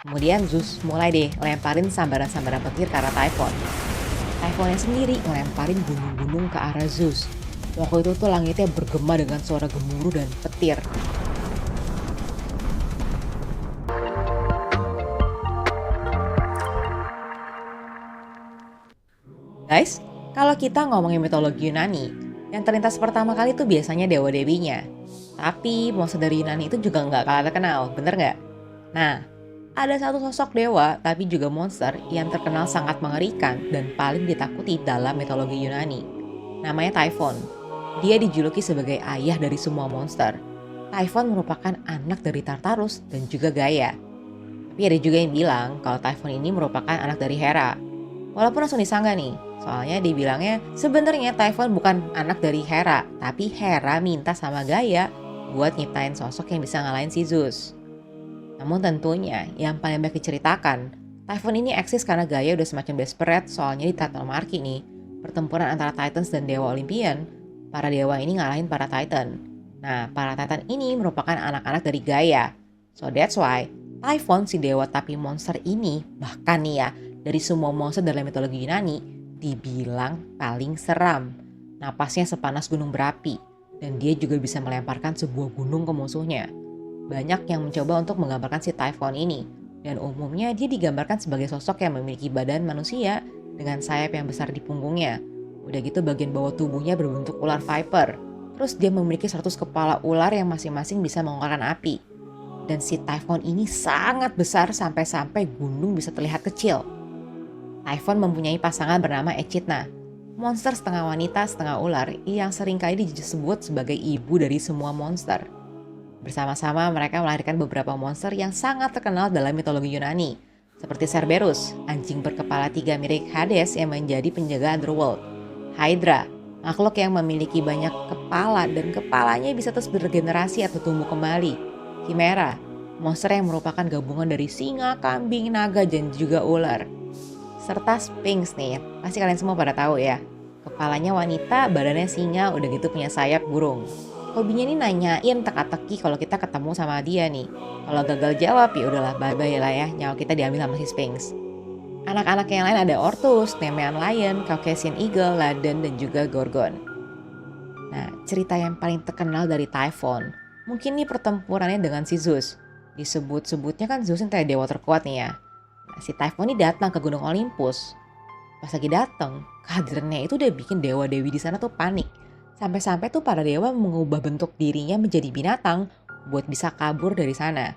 Kemudian Zeus mulai deh lemparin sambaran-sambaran petir ke arah Typhon. Typhonnya sendiri ngelemparin gunung-gunung ke arah Zeus. Waktu itu tuh langitnya bergema dengan suara gemuruh dan petir. Guys, kalau kita ngomongin mitologi Yunani, yang terlintas pertama kali tuh biasanya dewa-dewinya. Tapi monster dari Yunani itu juga nggak kalah terkenal, bener nggak? Nah, ada satu sosok dewa tapi juga monster yang terkenal sangat mengerikan dan paling ditakuti dalam mitologi Yunani. Namanya Typhon. Dia dijuluki sebagai ayah dari semua monster. Typhon merupakan anak dari Tartarus dan juga Gaia. Tapi ada juga yang bilang kalau Typhon ini merupakan anak dari Hera. Walaupun langsung disangga nih, soalnya dibilangnya sebenarnya Typhon bukan anak dari Hera, tapi Hera minta sama Gaia buat nyiptain sosok yang bisa ngalahin si Zeus. Namun tentunya yang paling banyak diceritakan, Typhon ini eksis karena Gaia udah semacam desperate soalnya di Titanomachy nih, pertempuran antara Titans dan Dewa Olympian, para dewa ini ngalahin para Titan. Nah, para Titan ini merupakan anak-anak dari Gaia. So that's why Typhon si dewa tapi monster ini bahkan nih ya, dari semua monster dalam mitologi Yunani dibilang paling seram. Napasnya sepanas gunung berapi dan dia juga bisa melemparkan sebuah gunung ke musuhnya. Banyak yang mencoba untuk menggambarkan si Typhon ini dan umumnya dia digambarkan sebagai sosok yang memiliki badan manusia dengan sayap yang besar di punggungnya. Udah gitu bagian bawah tubuhnya berbentuk ular viper. Terus dia memiliki 100 kepala ular yang masing-masing bisa mengeluarkan api. Dan si Typhon ini sangat besar sampai-sampai gunung bisa terlihat kecil. Typhon mempunyai pasangan bernama Echidna, monster setengah wanita setengah ular yang seringkali disebut sebagai ibu dari semua monster. Bersama-sama mereka melahirkan beberapa monster yang sangat terkenal dalam mitologi Yunani, seperti Cerberus, anjing berkepala 3 mirip Hades yang menjadi penjaga Underworld, Hydra, makhluk yang memiliki banyak kepala dan kepalanya bisa terus beregenerasi atau tumbuh kembali, Chimera, monster yang merupakan gabungan dari singa, kambing, naga, dan juga ular. Serta Sphinx nih, pasti kalian semua pada tahu ya. Kepalanya wanita, badannya singa, udah gitu punya sayap burung. Hobinya ini nanyain teka-teki kalau kita ketemu sama dia nih. Kalau gagal jawab ya udahlah bye-bye lah ya, nyawa kita diambil sama si Sphinx. Anak-anak yang lain ada Orcus, Nemean Lion, Caucasian Eagle, Ladon, dan juga Gorgon. Nah, cerita yang paling terkenal dari Typhon, mungkin nih pertempurannya dengan si Zeus. Disebut-sebutnya kan Zeus ini dewa terkuat nih ya. Nah, si Typhon ini datang ke Gunung Olympus. Pas lagi datang, kehadirannya itu udah bikin dewa-dewi di sana tuh panik. Sampai-sampai tuh para dewa mengubah bentuk dirinya menjadi binatang buat bisa kabur dari sana.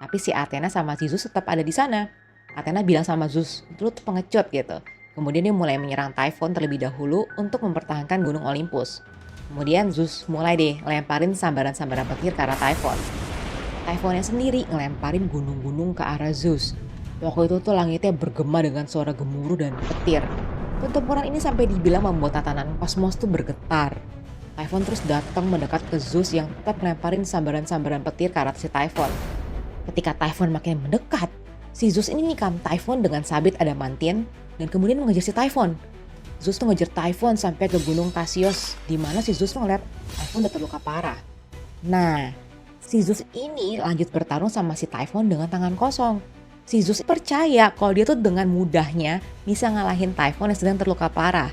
Tapi si Athena sama si Zeus tetap ada di sana. Athena bilang sama Zeus, lu tuh pengecut gitu. Kemudian dia mulai menyerang Typhon terlebih dahulu untuk mempertahankan Gunung Olympus. Kemudian Zeus mulai deh lemparin sambaran-sambaran petir ke arah Typhon. Typhonnya sendiri ngelemparin gunung-gunung ke arah Zeus. Waktu itu tuh langitnya bergema dengan suara gemuruh dan petir. Pertempuran ini sampai dibilang membuat tatanan kosmos tuh bergetar. Typhon terus datang mendekat ke Zeus yang tetap melemparin sambaran-sambaran petir ke arah si Typhon. Ketika Typhon makin mendekat, si Zeus ini nikam Typhon dengan sabit adamantien dan kemudian mengejar si Typhon. Zeus tuh ngejar Typhon sampai ke gunung Kasios, di mana si Zeus tuh ngeliat Typhon udah terluka parah. Nah, si Zeus ini lanjut bertarung sama si Typhon dengan tangan kosong. Si Zeus percaya kalau dia tuh dengan mudahnya bisa ngalahin Typhon yang sedang terluka parah.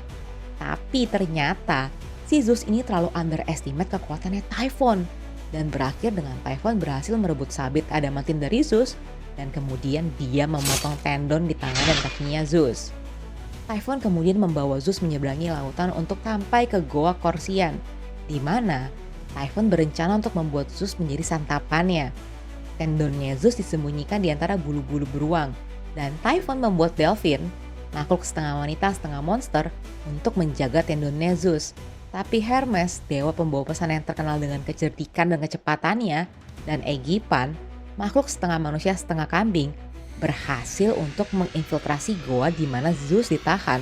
Tapi ternyata si Zeus ini terlalu underestimate kekuatannya Typhon. Dan berakhir dengan Typhon berhasil merebut sabit adamantine dari Zeus. Dan kemudian dia memotong tendon di tangan dan kakinya Zeus. Typhon kemudian membawa Zeus menyeberangi lautan untuk sampai ke Goa Korsian. Di mana Typhon berencana untuk membuat Zeus menjadi santapannya. Tendonnya Zeus disembunyikan di antara bulu-bulu beruang, dan Typhon membuat Delphin, makhluk setengah wanita setengah monster, untuk menjaga tendonnya Zeus. Tapi Hermes, dewa pembawa pesan yang terkenal dengan kecerdikan dan kecepatannya, dan Egipan, makhluk setengah manusia setengah kambing, berhasil untuk menginfiltrasi goa di mana Zeus ditahan,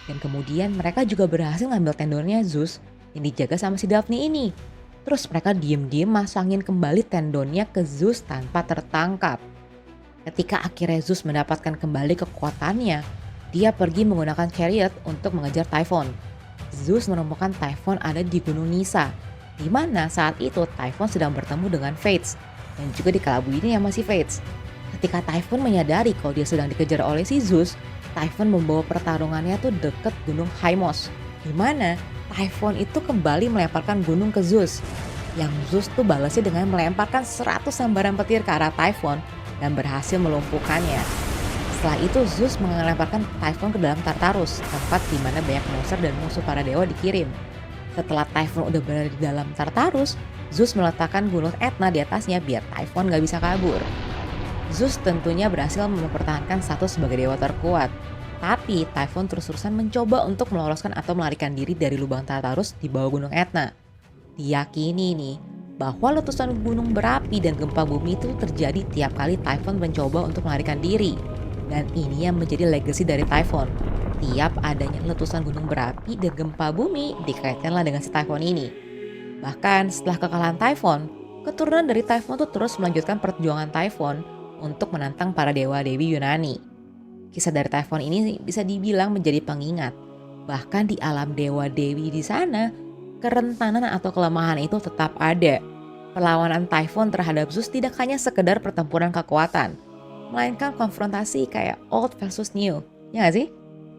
dan kemudian mereka juga berhasil ngambil tendonnya Zeus yang dijaga sama si Daphne ini. Terus mereka diem-diem masangin kembali tendonnya ke Zeus tanpa tertangkap. Ketika akhirnya Zeus mendapatkan kembali kekuatannya, dia pergi menggunakan chariot untuk mengejar Typhon. Zeus menemukan Typhon ada di Gunung Nysa, di mana saat itu Typhon sedang bertemu dengan Fates, dan juga dikelabuinya yang masih Fates. Ketika Typhon menyadari kalau dia sedang dikejar oleh si Zeus, Typhon membawa pertarungannya tuh deket gunung Haimos, di mana Typhon itu kembali melemparkan gunung ke Zeus. Yang Zeus tuh balasnya dengan melemparkan 100 sambaran petir ke arah Typhon dan berhasil melumpuhkannya. Setelah itu Zeus melemparkan Typhon ke dalam Tartarus, tempat di mana banyak monster dan musuh para dewa dikirim. Setelah Typhon udah berada di dalam Tartarus, Zeus meletakkan gunung Etna di atasnya biar Typhon gak bisa kabur. Zeus tentunya berhasil mempertahankan status sebagai dewa terkuat. Tapi Typhon terus-terusan mencoba untuk meloloskan atau melarikan diri dari lubang Tartarus di bawah gunung Etna. Diyakini nih bahwa letusan gunung berapi dan gempa bumi itu terjadi tiap kali Typhon mencoba untuk melarikan diri. Dan ini yang menjadi legasi dari Typhon. Tiap adanya letusan gunung berapi dan gempa bumi dikaitkanlah dengan si Typhon ini. Bahkan setelah kekalahan Typhon, keturunan dari Typhon tuh terus melanjutkan perjuangan Typhon untuk menantang para dewa-dewi Yunani. Kisah dari Typhon ini bisa dibilang menjadi pengingat. Bahkan di alam dewa-dewi di sana, kerentanan atau kelemahan itu tetap ada. Perlawanan Typhon terhadap Zeus tidak hanya sekedar pertempuran kekuatan, melainkan konfrontasi kayak old versus new, ya gak sih?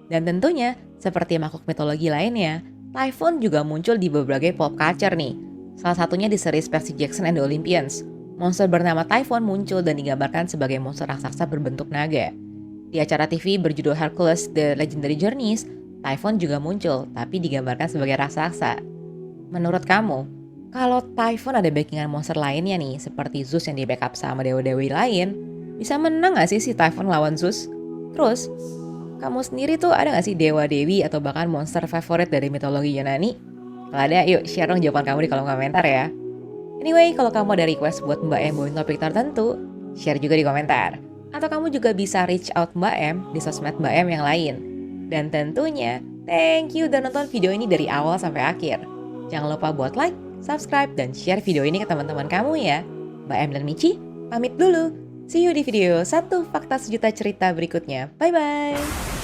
Dan tentunya, seperti makhluk mitologi lainnya, Typhon juga muncul di berbagai pop culture nih. Salah satunya di series Percy Jackson and the Olympians. Monster bernama Typhon muncul dan digambarkan sebagai monster raksasa berbentuk naga. Di acara TV berjudul Hercules The Legendary Journeys, Typhon juga muncul, tapi digambarkan sebagai raksasa. Menurut kamu, kalau Typhon ada backingan monster lainnya nih, seperti Zeus yang di backup sama dewa-dewi lain, bisa menang gak sih si Typhon lawan Zeus? Terus, kamu sendiri tuh ada gak sih dewa-dewi atau bahkan monster favorit dari mitologi Yunani? Kalau ada, yuk share dong jawaban kamu di kolom komentar ya. Anyway, kalau kamu ada request buat Mbak Em bawain topik tertentu, share juga di komentar. Atau kamu juga bisa reach out Mbak Em di sosmed Mbak Em yang lain. Dan tentunya, thank you udah nonton video ini dari awal sampai akhir. Jangan lupa buat like, subscribe, dan share video ini ke teman-teman kamu ya. Mbak Em dan Michi, pamit dulu. See you di video 1 Fakta Sejuta Cerita berikutnya. Bye-bye!